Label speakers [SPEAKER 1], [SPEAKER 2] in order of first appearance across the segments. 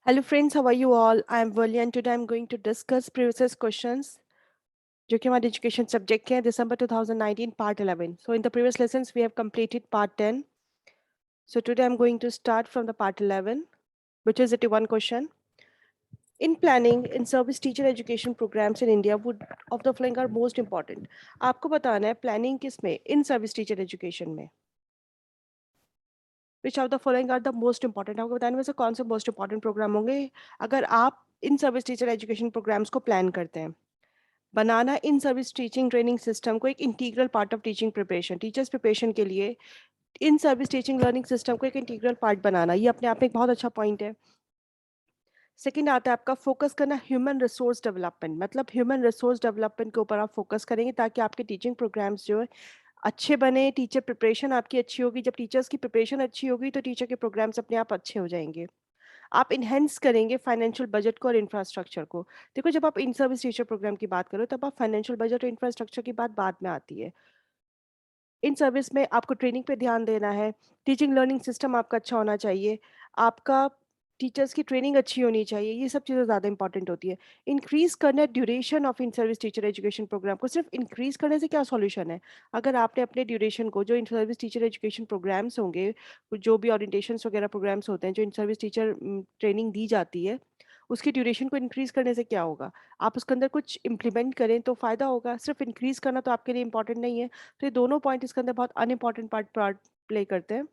[SPEAKER 1] Hello friends, how are you all? I am Vali and today I am going to discuss previous questions जो कि हमारे education subject के हैं December 2019 part 11. So in the previous lessons we have completed part 10. So today I am going to start from the part 11 which is 81 question. In planning in service teacher education programs in India would of the following are most important. आपको बताना है planning किसमें in service teacher education में. Which of the following are the most important? आपको बताने में से कौन से most important program होंगे अगर आप in service teacher education programmes को प्लान करते हैं. बनाना in service teaching training system को एक integral part of teaching preparation teachers preparation के लिए in service teaching learning system को एक इंटीग्रल पार्ट बनाना ये अपने आप में एक बहुत अच्छा पॉइंट है. सेकंड आता है आपका फोकस करना ह्यूमन रिसोर्स डेवलपमेंट मतलब ह्यूमन रिसोर्स डेवलपमेंट के ऊपर आप फोकस करेंगे ताकि आपके टीचिंग प्रोग्राम्स जो है अच्छे बने. टीचर प्रिपरेशन आपकी अच्छी होगी. जब टीचर्स की प्रिपरेशन अच्छी होगी तो टीचर के प्रोग्राम्स अपने आप अच्छे हो जाएंगे. आप इनहेंस करेंगे फाइनेंशियल बजट को और इंफ्रास्ट्रक्चर को. देखो जब आप इन सर्विस टीचर प्रोग्राम की बात करो तब आप फाइनेंशियल बजट और इंफ्रास्ट्रक्चर की बात बाद में आती है. इन सर्विस में आपको ट्रेनिंग पे ध्यान देना है. टीचिंग लर्निंग सिस्टम आपका अच्छा होना चाहिए. आपका टीचर्स की ट्रेनिंग अच्छी होनी चाहिए. ये सब चीज़ें ज़्यादा इंपॉर्टेंट होती है. इंक्रीज़ करना duration of in service teacher education programme को सिर्फ इंक्रीज़ करने से क्या सॉल्यूशन है? अगर आपने अपने ड्यूरेशन को जो in service teacher education programmes होंगे, जो भी ओरिएंटेशंस वगैरह प्रोग्राम्स होते हैं, जो इन सर्विस टीचर ट्रेनिंग दी जाती है, उसकी ड्यूरेशन को इंक्रीज़ करने से क्या होगा? आप उसके अंदर कुछ इम्प्लीमेंट करें तो फ़ायदा होगा. सिर्फ इंक्रीज़ करना तो आपके लिए इंपॉर्टेंट नहीं है. तो ये दोनों पॉइंट इसके अंदर बहुत अनइम्पोर्टेंट पार्ट पार्ट प्ले करते हैं.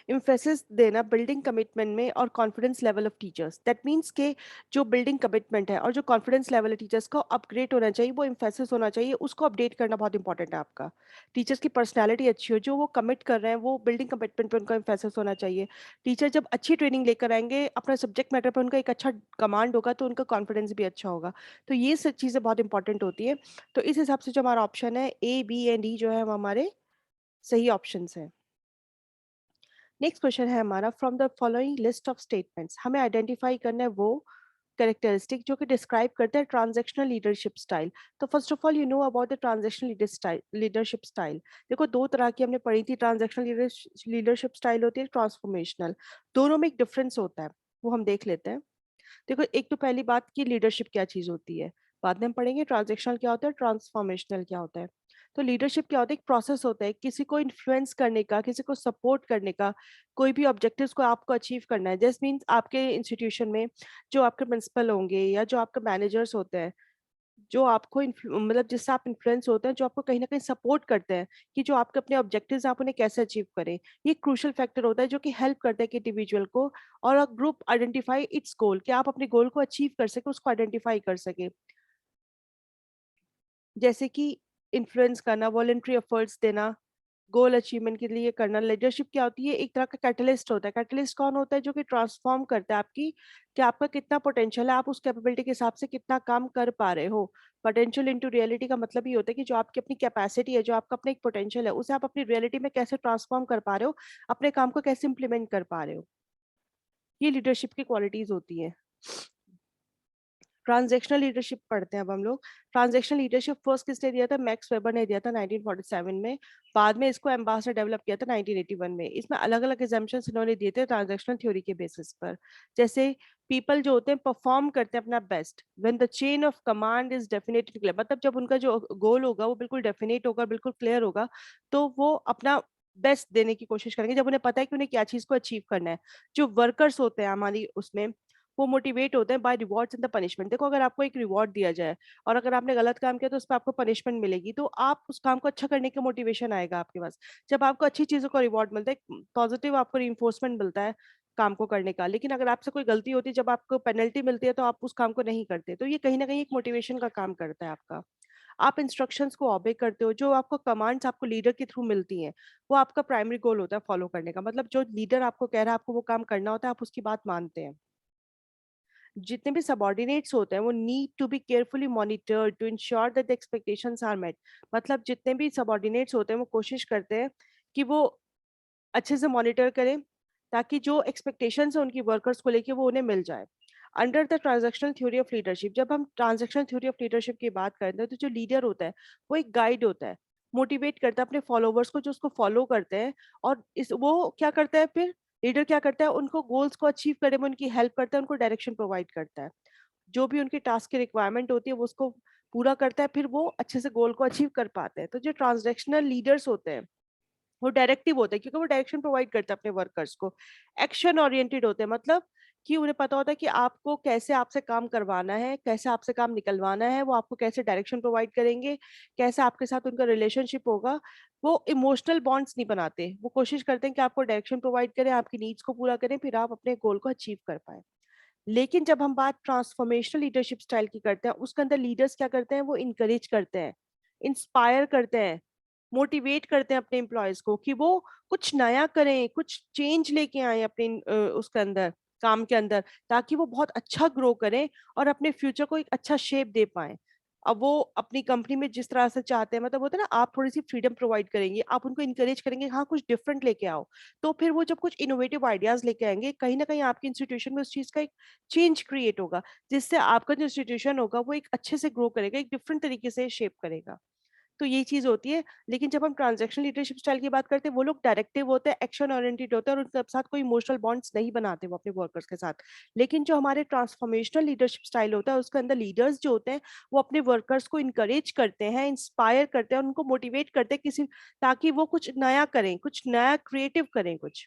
[SPEAKER 1] एम्फेसिस देना बिल्डिंग कमिटमेंट में और confidence level of teachers. That means के जो बिल्डिंग कमिटमेंट है और जो कॉन्फिडेंस लेवल है टीचर्स का अपग्रेड होना चाहिए. वो एम्फेसिस होना चाहिए. उसको अपडेट करना बहुत इंपॉर्टेंट है आपका. टीचर्स की पर्सनैलिटी अच्छी हो. जो वो कमिट कर रहे हैं वो बिल्डिंग कमिटमेंट पे उनका एम्फेसिस होना चाहिए. टीचर जब अच्छी ट्रेनिंग लेकर आएंगे अपना सब्जेक्ट मैटर पर उनका एक अच्छा कमांड होगा तो उनका कॉन्फिडेंस भी अच्छा होगा. तो ये सब चीज़ें बहुत इंपॉर्टेंट होती है. तो इस हिसाब से जो हमारा ऑप्शन है ए बी एंड डी जो है वो हमारे सही ऑप्शंस हैं. नेक्स्ट क्वेश्चन है हमारा from the following list of statements. हमें आइडेंटिफाई करना है वो कैरेक्टरिस्टिक जो कि डिस्क्राइब करते हैं ट्रांजैक्शनल लीडरशिप स्टाइल. तो first of all you know about the transactional leadership style. देखो दो तरह की हमने पढ़ी थी. ट्रांजैक्शनल लीडरशिप स्टाइल होती है, ट्रांसफॉर्मेशनल. दोनों में एक डिफरेंस होता है. वो हम देख लेते हैं. देखो एक तो पहली बात कि लीडरशिप क्या चीज होती है. बाद में हम पढ़ेंगे ट्रांजैक्शनल क्या होता है, ट्रांसफॉर्मेशनल क्या होता है. तो लीडरशिप क्या होता है, एक प्रोसेस होता है किसी को इन्फ्लुएंस करने का, किसी को सपोर्ट करने का, कोई भी ऑब्जेक्टिव्स को आपको अचीव करना है. जस्ट मीन्स आपके इंस्टीट्यूशन में जो आपके प्रिंसिपल होंगे या जो आपके मैनेजर्स होते हैं, जो आपको मतलब जिससे आप इन्फ्लुएंस होते हैं, जो आपको कहीं ना कहीं सपोर्ट करते हैं कि जो आपके अपने ऑब्जेक्टिव्स आप उन्हें कैसे अचीव करें. ये क्रूशियल फैक्टर होता है जो कि हेल्प करता है कि इंडिविजुअल को और ग्रुप आइडेंटिफाई इट्स गोल, कि आप अपने गोल को अचीव कर सके, उसको आइडेंटिफाई कर सके. जैसे कि इन्फ्लुएंस करना, वॉलंटरी एफर्ट्स देना, गोल अचीवमेंट के लिए करना. लीडरशिप क्या होती है, एक तरह का कैटलिस्ट होता है. कैटलिस्ट कौन होता है, जो कि ट्रांसफॉर्म करता है आपकी कि आपका कितना पोटेंशियल है, आप उस कैपेबिलिटी के हिसाब से कितना काम कर पा रहे हो. पोटेंशियल इनटू रियलिटी का मतलब ये होता है कि जो आपकी अपनी कैपेसिटी है, जो आपका अपना एक पोटेंशियल है, उसे आप अपनी रियलिटी में कैसे ट्रांसफॉर्म कर पा रहे हो, अपने काम को कैसे इंप्लीमेंट कर पा रहे हो. ये लीडरशिप की क्वालिटीज होती है. ट्रांजैक्शनल लीडरशिप पढ़ते हैं अब हम लोग. ट्रांजैक्शनल लीडरशिप फर्स्ट किसने दिया था, मैक्स वेबर ने दिया था 1947 में. बाद में इसको एम्बास ने डेवलप किया था 1981 में. इसमें अलग अलग एग्जाम्पशंस इन्होंने दिए थे ट्रांजैक्शनल थ्योरी के बेसिस पर. जैसे पीपल जो होते हैं परफॉर्म करते हैं अपना best when the chain of command is definite clear. मतलब जब उनका जो गोल होगा वो बिल्कुल डेफिनेट होगा, बिल्कुल क्लियर होगा, तो वो अपना बेस्ट देने की कोशिश करेंगे जब उन्हें पता है कि उन्हें क्या चीज को अचीव करना है. जो वर्कर्स होते हैं हमारी उसमें, वो मोटिवेट होते हैं by rewards and the punishment. देखो अगर आपको एक रिवॉर्ड दिया जाए और अगर आपने गलत काम किया तो उस पर आपको पनिशमेंट मिलेगी, तो आप उस काम को अच्छा करने का मोटिवेशन आएगा आपके पास. जब आपको अच्छी चीजों का रिवॉर्ड मिलता है, पॉजिटिव आपको रिइंफोर्समेंट मिलता है काम को करने का. लेकिन अगर आपसे कोई गलती होती है, जब आपको पेनल्टी मिलती है तो आप उस काम को नहीं करते. तो ये कहीं ना कहीं एक मोटिवेशन का काम करता है आपका. आप इंस्ट्रक्शंस को ऑबे करते हो. जो आपको कमांड्स आपको लीडर के थ्रू मिलती हैं, वो आपका प्राइमरी गोल होता है फॉलो करने का. मतलब जो लीडर आपको कह रहा है आपको वो काम करना होता है, आप उसकी बात मानते हैं. जितने भी सबऑर्डिनेट्स होते हैं वो need to be carefully monitored to ensure that the expectations are met. मतलब जितने भी सबऑर्डिनेट्स होते हैं वो कोशिश करते हैं कि वो अच्छे से मॉनिटर करें ताकि जो एक्सपेक्टेशंस है उनकी वर्कर्स को लेके वो उन्हें मिल जाए. Under the transactional theory of leadership, जब हम ट्रांजैक्शनल थ्योरी ऑफ लीडरशिप की बात करते हैं तो जो लीडर होता है वो एक गाइड होता है, मोटिवेट करता है अपने फॉलोवर्स को जो उसको फॉलो करते हैं. और इस वो क्या करता है फिर, लीडर क्या करता है, उनको गोल्स को अचीव करने में उनकी हेल्प करता है, उनको डायरेक्शन प्रोवाइड करता है। जो भी उनके टास्क की रिक्वायरमेंट होती है वो उसको पूरा करता है, फिर वो अच्छे से गोल को अचीव कर पाते हैं। तो जो ट्रांजैक्शनल लीडर्स होते हैं वो डायरेक्टिव होते हैं, क्योंकि वो डायरेक्शन प्रोवाइड करते हैं अपने वर्कर्स को। एक्शन ओरिएंटेड होते हैं, मतलब कि उन्हें पता होता है कि आपको कैसे आपसे काम करवाना है, कैसे आपसे काम निकलवाना है, वो आपको कैसे डायरेक्शन प्रोवाइड करेंगे, कैसे आपके साथ उनका रिलेशनशिप होगा। वो इमोशनल बॉन्ड्स नहीं बनाते, वो कोशिश करते हैं कि आपको डायरेक्शन प्रोवाइड करें, आपकी नीड्स को पूरा करें, फिर आप अपने गोल को अचीव कर पाएँ। लेकिन जब हम बात ट्रांसफॉर्मेशनल लीडरशिप स्टाइल की करते हैं, उसके अंदर लीडर्स क्या करते हैं, वो इनकरेज करते हैं, इंस्पायर करते हैं, मोटिवेट करते हैं अपने एम्प्लॉयज को कि वो कुछ नया करें, कुछ चेंज लेके आए अपने उसके अंदर, काम के अंदर, ताकि वो बहुत अच्छा ग्रो करें और अपने फ्यूचर को एक अच्छा शेप दे पाएं। अब वो अपनी कंपनी में जिस तरह से चाहते हैं, मतलब होता है ना, आप थोड़ी सी फ्रीडम प्रोवाइड करेंगे, आप उनको इंकरेज करेंगे, हाँ कुछ डिफरेंट लेके आओ। तो फिर वो जब कुछ इनोवेटिव आइडियाज लेके आएंगे, कहीं ना कहीं आपके इंस्टीट्यूशन में उस चीज का एक चेंज क्रिएट होगा, जिससे आपका जो इंस्टीट्यूशन होगा वो एक अच्छे से ग्रो करेगा, एक डिफरेंट तरीके से शेप करेगा। तो ये चीज़ होती है। लेकिन जब हम ट्रांज़ैक्शनल लीडरशिप स्टाइल की बात करते हैं, वो लोग डायरेक्टिव होते हैं, एक्शन ओरिएंटेड होते हैं और उनके साथ कोई इमोशनल बॉन्ड्स नहीं बनाते वो अपने वर्कर्स के साथ। लेकिन जो हमारे ट्रांसफॉर्मेशनल लीडरशिप स्टाइल होता है, उसके अंदर लीडर्स जो होते हैं, वो अपने वर्कर्स को इनकरेज करते हैं, इंस्पायर करते हैं और उनको मोटिवेट करते हैं किसी, ताकि वो कुछ नया करें, कुछ नया क्रिएटिव करें कुछ।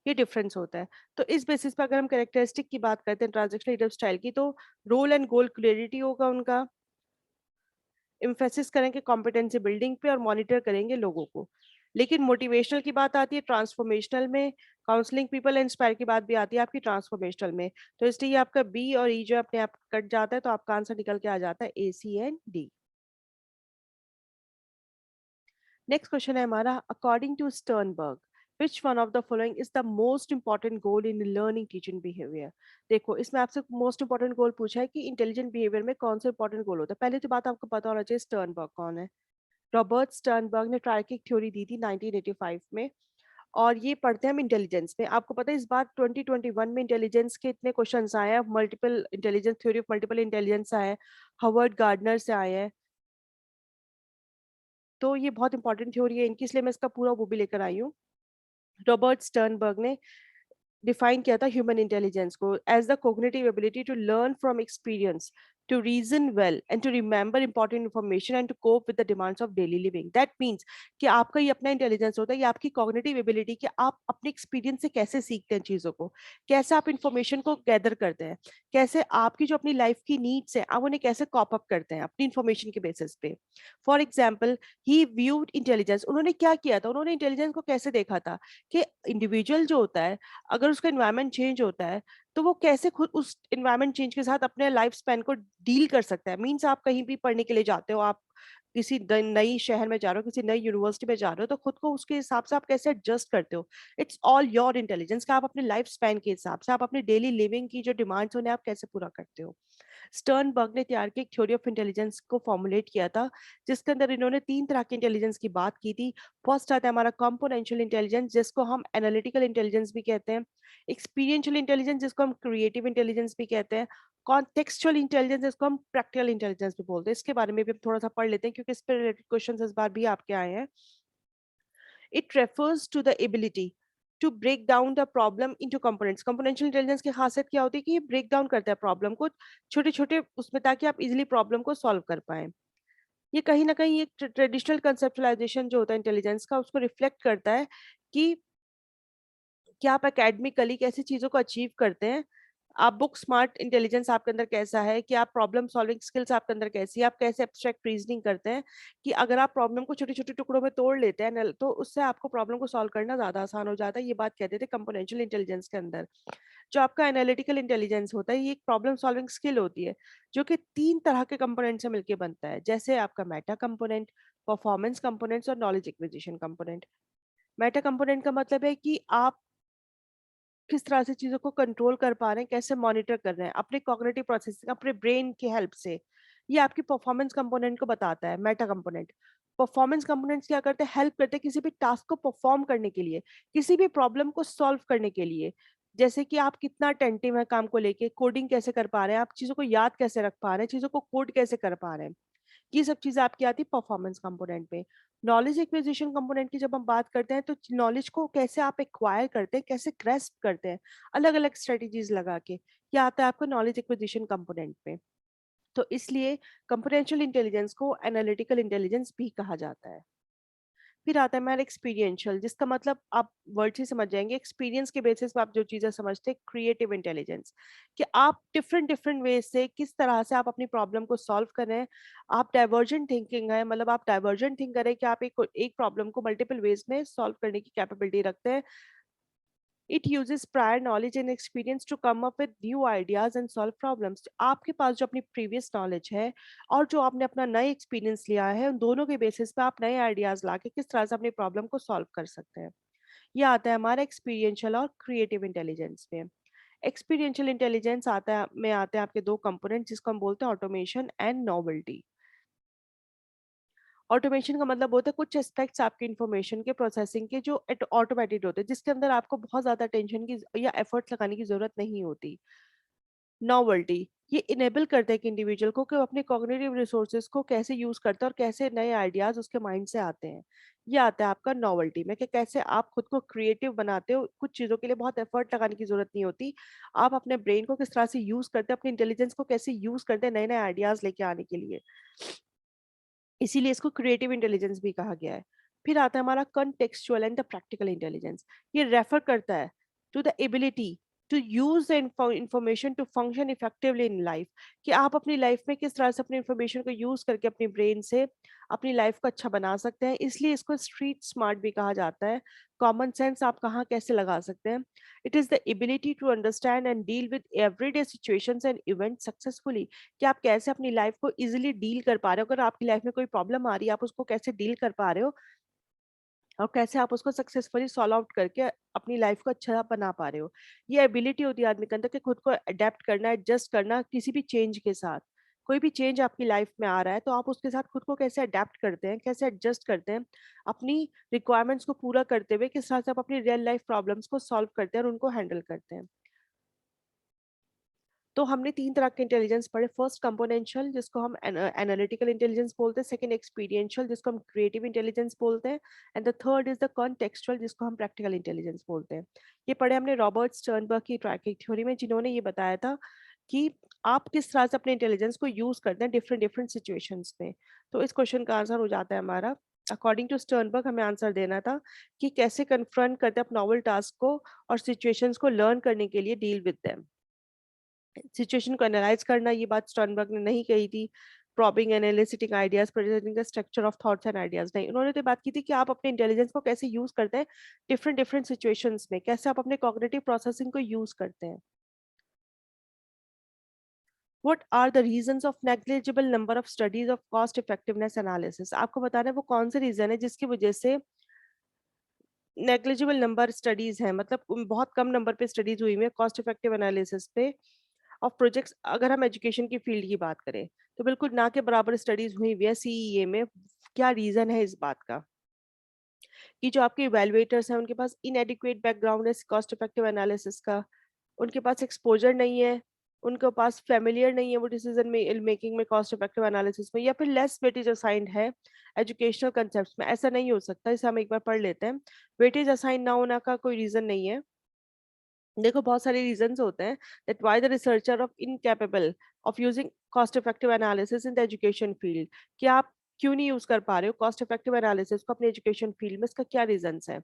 [SPEAKER 1] ये डिफरेंस होता है। तो इस बेसिस पे अगर हम कैरेक्टरिस्टिक की बात करते हैं ट्रांज़ैक्शनल लीडरशिप स्टाइल की, तो रोल एंड गोल क्लैरिटी होगा उनका, एम्फेसिस करेंगे कॉम्पिटेंसी बिल्डिंग पे और मॉनिटर करेंगे लोगों को। लेकिन मोटिवेशनल की बात आती है ट्रांसफॉर्मेशनल में, काउंसलिंग पीपल इंस्पायर की बात भी आती है आपकी ट्रांसफॉर्मेशनल में। तो इसलिए ये आपका बी और ई जो अपने आप कट जाता है, तो आपका आंसर निकल के आ जाता है A, C and D. Next question है हमारा, according to Sternberg which one of the following is the most important goal in learning teaching behaviour. देखो इसमें आपसे मोस्ट इंपॉर्टेंट गोल पूछा है कि इंटेलिजेंट बिहेवियर में कौन सा इंपॉर्टेंट गोल होता है। पहले तो बात आपको पता होना चाहिए स्टर्नबर्ग कौन है। रॉबर्ट स्टर्नबर्ग ने ट्रायर्किक थ्योरी दी थी 1985 में, और ये पढ़ते हैं हम इंटेलिजेंस में। आपको पता है इस बार 2021 में इंटेलिजेंस के इतने क्वेश्चंस आए हैं, multiple intelligence, theory of multiple intelligence आए हैं, हार्वर्ड गार्डनर से आए हैं। तो ये बहुत इंपॉर्टेंट थ्योरी है इनकी, इसलिए मैं इसका पूरा वो भी लेकर आई हूँ। रॉबर्ट स्टर्नबर्ग ने डिफाइन किया था ह्यूमन इंटेलिजेंस को as the cognitive ability to learn from experience, to reason well and to remember important information and to cope with the demands of daily living. That means कि आपका ये अपना intelligence होता है, ये आपकी कॉग्निटिव एबिलिटी कि आप अपने एक्सपीरियंस से कैसे सीखते हैं चीज़ों को, कैसे आप इंफॉर्मेशन को गैदर करते हैं, कैसे आपकी जो अपनी लाइफ की नीड्स हैं आप उन्हें कैसे कॉप अप करते हैं अपनी इंफॉर्मेशन के बेसिस पे। For example, he viewed intelligence, उन्होंने क्या किया था, उन्होंने इंटेलिजेंस को कैसे देखा था कि इंडिविजुअल जो होता है, अगर उसका एनवायरनमेंट चेंज होता है, तो वो कैसे खुद उस एनवायरनमेंट चेंज के साथ अपने लाइफ स्पैन को डील कर सकता है। मीन्स आप कहीं भी पढ़ने के लिए जाते हो, आप किसी नई शहर में जा रहे हो, किसी नई यूनिवर्सिटी में जा रहे हो, तो खुद को उसके हिसाब से आप कैसे एडजस्ट करते हो। इट्स ऑल योर इंटेलिजेंस का आप अपने लाइफ स्पैन के हिसाब से आप अपने डेली लिविंग की जो डिमांड्स उन्हें आप कैसे पूरा करते हो। स्टर्नबर्ग ने तैयार की एक थ्योरी ऑफ इंटेलिजेंस को फॉर्मुलेट किया था, जिसके अंदर इन्होंने 3 तरह के इंटेलिजेंस की बात की थी। फर्स्ट आता है हमारा कंपोनेंशियल इंटेलिजेंस, जिसको हम एनालिटिकल इंटेलिजेंस भी कहते हैं। एक्सपीरियंशियल इंटेलिजेंस, जिसको हम क्रिएटिव इंटेलिजेंस भी कहते हैं। कॉन्टेक्सचुअल इंटेलिजेंस, जिसको हम प्रैक्टिकल इंटेलिजेंस भी बोलते हैं। इसके बारे में भी हम थोड़ा सा पढ़ लेते हैं, क्योंकि इस पे रिलेटेड क्वेश्चंस इस बार भी आपके आए हैं। It refers to the ability to break down the problem into components. Componential intelligence की खासियत क्या होती है कि ये ब्रेक डाउन करता है प्रॉब्लम को छोटे छोटे उसमें, ताकि आप इजीली प्रॉब्लम को सॉल्व कर पाए। ये कहीं ना कहीं एक ट्रेडिशनल कंसेप्चुलाइजेशन जो होता है इंटेलिजेंस का, उसको रिफ्लेक्ट करता है कि क्या आप एकेडमिकली कैसी चीज़ों को अचीव करते हैं, आप बुक स्मार्ट इंटेलिजेंस आपके अंदर कैसा है, कि आप प्रॉब्लम सॉल्विंग स्किल्स आपके अंदर कैसी है, आप कैसे एब्स्ट्रैक्ट रीजनिंग करते हैं, कि अगर आप प्रॉब्लम को छोटे-छोटे टुकड़ों में तोड़ लेते हैं तो उससे आपको प्रॉब्लम को सॉल्व करना ज़्यादा आसान हो जाता है। ये बात कहते थे कंपोनेंशियल इंटेलिजेंस के अंदर। जो आपका एनालिटिकल इंटेलिजेंस होता है, ये एक प्रॉब्लम सॉल्विंग स्किल होती है, जो कि 3 तरह के कंपोनेंट से मिलके बनता है। जैसे आपका मेटा कंपोनेंट, परफॉर्मेंस कंपोनेंट्स और knowledge acquisition component. Meta component का मतलब है कि आप किस तरह से चीज़ों को कंट्रोल कर पा रहे हैं, कैसे मॉनिटर कर रहे हैं अपने कॉग्निटिव प्रोसेसिंग, अपने ब्रेन की हेल्प से। ये आपकी परफॉर्मेंस कंपोनेंट को बताता है मेटा कंपोनेंट। परफॉर्मेंस कंपोनेंट्स क्या करते हैं, हेल्प करते हैं किसी भी टास्क को परफॉर्म करने के लिए, किसी भी प्रॉब्लम को सॉल्व करने के लिए। जैसे कि आप कितना अटेंटिव है काम को लेके, कोडिंग कैसे कर पा रहे हैं, आप चीज़ों को याद कैसे रख पा रहे हैं, चीज़ों को कोड कैसे कर पा रहे हैं। ये सब चीज़ें आपकी आती है परफॉर्मेंस कंपोनेंट में। नॉलेज एक्विजिशन कंपोनेंट की जब हम बात करते हैं तो नॉलेज को कैसे आप एक्वायर करते हैं, कैसे ग्रेस्प करते हैं, अलग अलग स्ट्रेटेजीज लगा के, ये आता है आपको नॉलेज एक्विजिशन कंपोनेंट में। तो इसलिए कंपोनेंशियल इंटेलिजेंस को एनालिटिकल इंटेलिजेंस भी कहा जाता है। फिर आता है हमारा एक्सपीरियंशियल, जिसका मतलब आप वर्ड से समझ जाएंगे, एक्सपीरियंस के बेसिस पे आप जो चीजें समझते हैं। क्रिएटिव इंटेलिजेंस, कि आप डिफरेंट डिफरेंट वे से किस तरह से आप अपनी प्रॉब्लम को सॉल्व कर रहे हैं। आप डाइवर्जेंट थिंकिंग है, मतलब आप डाइवर्जेंट थिंक करें कि आप एक प्रॉब्लम को मल्टीपल वेज में सॉल्व करने की कैपेबिलिटी रखते हैं। It uses prior knowledge and experience to come up with new ideas and solve problems. आपके पास जो अपनी प्रीवियस नॉलेज है और जो आपने अपना नए एक्सपीरियंस लिया है, उन दोनों के बेसिस पे आप नए आइडियाज ला के किस तरह से अपनी प्रॉब्लम को सॉल्व कर सकते हैं। ये आता है हमारा एक्सपीरियंशियल और क्रिएटिव इंटेलिजेंस में। एक्सपीरियंशियल इंटेलिजेंस आता है में आते हैं आपके दो कंपोनेंट, जिसको हम बोलते हैं ऑटोमेशन एंड नॉवेल्टी। ऑटोमेशन का मतलब होता है कुछ एस्पेक्ट्स आपके इंफॉर्मेशन के प्रोसेसिंग के जो ऑटोमेटेड होते हैं, जिसके अंदर आपको बहुत ज्यादा टेंशन की या एफर्ट्स लगाने की जरूरत नहीं होती। नॉवेल्टी, ये इनेबल करता है कि इंडिविजुअल को कि वो अपने कॉग्निटिव रिसोर्सेज को कैसे यूज करता है और कैसे नए आइडियाज उसके माइंड से आते हैं। ये आता है आपका नॉवेल्टी में, कि कैसे आप खुद को क्रिएटिव बनाते हो, कुछ चीजों के लिए बहुत एफर्ट लगाने की जरूरत नहीं होती। आप अपने ब्रेन को किस तरह से यूज करते हैं, अपने इंटेलिजेंस को कैसे यूज करते हैं नए नए आइडियाज लेके आने के लिए। इसीलिए इसको क्रिएटिव इंटेलिजेंस भी कहा गया है। फिर आता है हमारा contextual and the practical intelligence. ये रेफर करता है to the ability to use the information to function effectively in life, कि आप अपनी लाइफ में किस तरह से अपनी इंफॉर्मेशन को यूज करके अपनी ब्रेन से अपनी लाइफ को अच्छा बना सकते हैं। इसलिए इसको स्ट्रीट स्मार्ट भी कहा जाता है। कॉमन सेंस आप कहाँ कैसे लगा सकते हैं। It is the ability to understand and deal with everyday situations and event successfully, कि आप कैसे अपनी लाइफ को इजीली डील कर पा रहे हो। अगर आपकी लाइफ में कोई प्रॉब्लम आ रही है, आप उसको कैसे डील कर पा रहे हो और कैसे आप उसको सक्सेसफुली सॉल्व आउट करके अपनी लाइफ को अच्छा बना पा रहे हो। ये एबिलिटी होती है आदमी के अंदर कि खुद को अडेप्ट करना, एडजस्ट करना किसी भी चेंज के साथ। कोई भी चेंज आपकी लाइफ में आ रहा है तो आप उसके साथ खुद को कैसे अडेप्ट करते हैं, कैसे एडजस्ट करते हैं, अपनी रिक्वायरमेंट्स को पूरा करते हुए किस तरह से आप अपनी रियल लाइफ प्रॉब्लम्स को सॉल्व करते हैं और उनको हैंडल करते हैं। तो हमने 3 तरह के इंटेलिजेंस पढ़े। फर्स्ट कंपोनेंशियल, जिसको हम एनालिटिकल इंटेलिजेंस बोलते हैं। सेकंड एक्सपीरियंशियल, जिसको हम क्रिएटिव इंटेलिजेंस बोलते हैं। And the third is the contextual, जिसको हम प्रैक्टिकल इंटेलिजेंस बोलते हैं। ये पढ़े हमने रॉबर्ट स्टर्नबर्ग की ट्रैकिंग थ्योरी में, जिन्होंने ये बताया था कि आप किस तरह से अपने इंटेलिजेंस को यूज करते हैं डिफरेंट डिफरेंट सिचुएशंस में। तो इस क्वेश्चन का आंसर हो जाता है हमारा, अकॉर्डिंग टू स्टर्नबर्ग हमें आंसर देना था कि कैसे कन्फ्रंट करते हैं आप नॉवल टास्क को और सिचुएशंस को लर्न करने के लिए, डील विद देम। सिचुएशन को एनालाइज करना, ये बात स्टर्नबर्ग ने नहीं कही थी। Probing and eliciting ideas, presenting the structure of thoughts and ideas, नहीं, उन्होंने तो बात की थी कि आप अपने इंटेलिजेंस को कैसे यूज करते हैं डिफरेंट डिफरेंट सिचुएशंस में, कैसे आप अपने कॉग्निटिव प्रोसेसिंग को यूज करते हैं। What are the reasons of negligible number of studies of cost effectiveness analysis? आपको बताना है वो कौन से रीजन है जिसकी वजह से नेग्लिजिबल नंबर स्टडीज है, मतलब बहुत कम नंबर पे स्टडीज हुई है कॉस्ट इफेक्टिव एनालिसिस पे ऑफ प्रोजेक्ट्स। अगर हम एजुकेशन की फील्ड की बात करें तो बिल्कुल ना के बराबर स्टडीज हुई हुई है सीईए में। क्या रीजन है इस बात का, कि जो आपके इवेलुएटर्स हैं उनके पास इनएडिक्वेट बैकग्राउंड है कॉस्ट इफेक्टिव एनालिसिस का, उनके पास एक्सपोजर नहीं है, उनके पास फेमिलियर नहीं है वो डिसीजन में मेकिंग में कॉस्ट इफेक्टिव एनालिसिस में, या फिर लेस वेटेज असाइंड है एजुकेशनल कंसेप्ट में। ऐसा नहीं हो सकता, इसे हम एक बार पढ़ लेते हैं। वेटेज असाइन ना होना का कोई रीजन नहीं है। देखो बहुत सारे रीजंस होते हैं that why the researcher of incapable of using cost effective analysis in the education field, कि आप क्यों नहीं यूज कर पा रहे हो कॉस्ट इफेक्टिव एनालिसिस को अपने एजुकेशन फील्ड में, इसका क्या रीजंस है।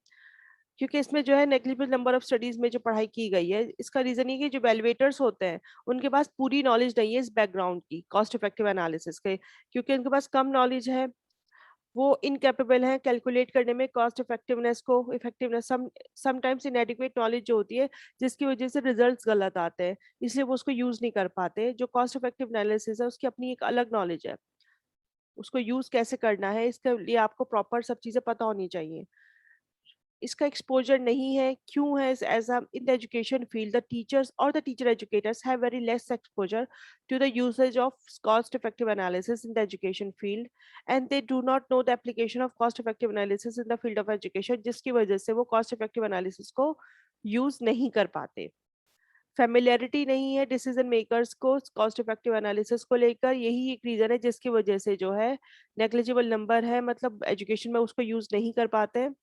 [SPEAKER 1] क्योंकि इसमें जो है नेग्लिजिबल नंबर ऑफ स्टडीज में जो पढ़ाई की गई है, इसका रीजन ये कि जो वैल्यूएटर्स होते हैं उनके पास पूरी नॉलेज नहीं है इस बैकग्राउंड की कॉस्ट इफेक्टिव एनालिसिस के, क्योंकि उनके पास कम नॉलेज है। वो इनकैपेबल हैं कैलकुलेट करने में कॉस्ट इफेक्टिवनेस को, इफेक्टिवनेस समटाइम्स इनएडिक्वेट नॉलेज जो होती है जिसकी वजह से रिजल्ट्स गलत आते हैं, इसलिए वो उसको यूज नहीं कर पाते। जो कॉस्ट इफेक्टिव एनालिसिस है उसकी अपनी एक अलग नॉलेज है, उसको यूज कैसे करना है इसके लिए आपको प्रॉपर सब चीजें पता होनी चाहिए। इसका एक्सपोजर नहीं है, क्यों है, as in the education field the teachers और the teacher educators have very less exposure to the usage of cost effective analysis in the education field, and they do not know the application of cost effective analysis in the field of education, जिसकी वजह से वो cost effective analysis को use नहीं कर पाते। Familiarity नहीं है डिसीजन मेकर्स को कॉस्ट इफेक्टिव एनालिसिस को लेकर, यही एक रीजन है जिसकी वजह से जो है नेग्लिजिबल नंबर है, मतलब एजुकेशन में उसको यूज नहीं कर पाते हैं।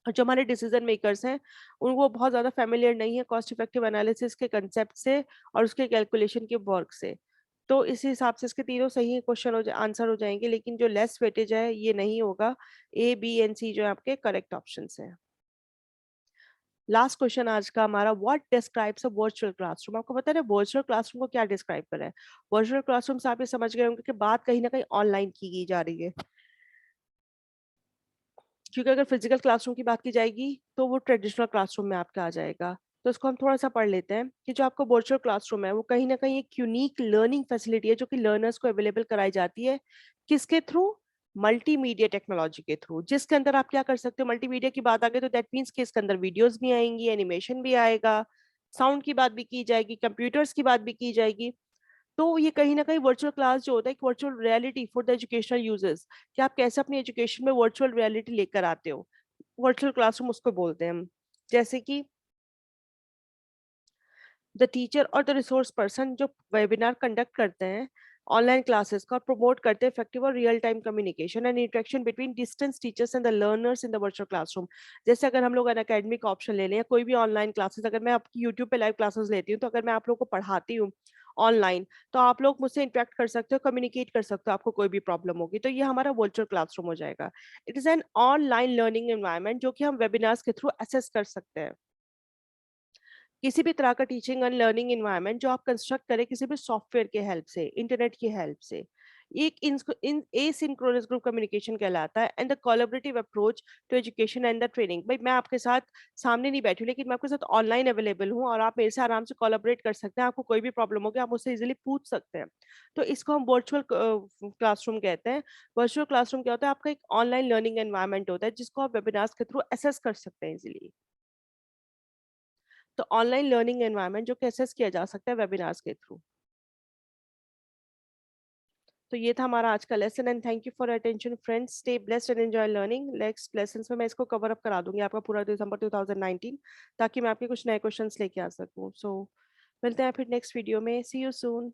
[SPEAKER 1] और जो हमारे डिसीजन मेकर्स हैं उनको बहुत ज़्यादा फेमिलियर नहीं है कॉस्ट इफेक्टिव एनालिसिस के कंसेप्ट से और उसके कैलकुलेशन के वर्क से। तो इस हिसाब से इसके तीनों सही क्वेश्चन आंसर हो जाएंगे, लेकिन जो लेस वेटेज है ये नहीं होगा। ए बी एंड सी जो है आपके करेक्ट ऑप्शन हैं। लास्ट क्वेश्चन आज का हमारा, what describes a virtual classroom. आपको पता है वर्चुअल क्लासरूम को क्या डिस्क्राइब कर रहा है? वर्चुअल क्लासरूम से आप ये समझ गए होंगे कि बात कहीं ना कहीं ऑनलाइन की जा रही है, क्योंकि अगर फिजिकल क्लासरूम की बात की जाएगी तो वो ट्रेडिशनल क्लासरूम में आपका आ जाएगा। तो इसको हम थोड़ा सा पढ़ लेते हैं कि जो आपका वर्चुअल क्लासरूम है वो कहीं ना कहीं एक यूनिक लर्निंग फैसिलिटी है जो कि लर्नर्स को अवेलेबल कराई जाती है। किसके थ्रू? मल्टीमीडिया टेक्नोलॉजी के थ्रू, जिसके अंदर आप क्या कर सकते हो। मल्टीमीडिया की बात आ गई तो दैट मीन्स कि इसके अंदर वीडियोस भी आएंगी, एनिमेशन भी आएगा, साउंड की बात भी की जाएगी, कंप्यूटर्स की बात भी की जाएगी। तो ये कहीं न कहीं वर्चुअल क्लास जो होता है, एक virtual reality for the educational users, कि आप कैसे अपनी एजुकेशन में वर्चुअल रियलिटी लेकर आते हो। वर्चुअल क्लासरूम उसको बोलते हैं हम। जैसे कि द टीचर और द रिसोर्स पर्सन जो वेबिनार कंडक्ट करते हैं ऑनलाइन क्लासेस का, प्रमोट करते हैं इफेक्टिव और real time communication and interaction between distance teachers and the learners in the virtual classroom. जैसे अगर हम लोग अन अकेडमिक ऑप्शन ले लें या कोई भी ऑनलाइन क्लासेस, अगर मैं आपकी यूट्यूब पे लाइव क्लासेस लेती हूँ, तो अगर मैं आप लोगों को पढ़ाती हूँ ऑनलाइन, तो आप लोग मुझसे इंटरेक्ट कर सकते हो, कम्युनिकेट कर सकते हो, आपको कोई भी प्रॉब्लम होगी तो ये हमारा वर्चुअल क्लासरूम हो जाएगा। It is an online learning environment जो कि हम वेबिनार्स के थ्रू असेस कर सकते हैं। किसी भी तरह का टीचिंग एंड लर्निंग एनवायरनमेंट जो आप कंस्ट्रक्ट करें किसी भी सॉफ्टवेयर के हेल्प से, इंटरनेट की हेल्प से, एक इन एसिंक्रोनस ग्रुप कम्युनिकेशन कहलाता है and the collaborative approach to education and the training. भाई मैं आपके साथ सामने नहीं बैठी हूँ, लेकिन मैं आपके साथ ऑनलाइन अवेलेबल हूँ और आप मेरे से आराम से कोलैबोरेट कर सकते हैं। आपको कोई भी प्रॉब्लम होगी आप मुझसे इजीली पूछ सकते हैं। तो इसको हम वर्चुअल क्लासरूम कहते हैं। वर्चुअल क्लासरूम क्या होता है? आपका एक ऑनलाइन लर्निंग एनवायरनमेंट होता है जिसको आप वेबिनार्स के थ्रू असेस कर सकते हैं इजीली। तो ऑनलाइन लर्निंग एनवायरनमेंट जो कि असेस किया जा सकता है वेबिनार्स के थ्रू। तो ये था हमारा आज का lesson and thank you for attention friends. Stay blessed and enjoy learning. Next lessons में मैं इसको कवर अप करा दूंगी आपका पूरा दिसंबर 2019, ताकि मैं आपके कुछ नए क्वेश्चंस लेके आ सकूं। सो मिलते हैं फिर नेक्स्ट वीडियो में। सी यू सून।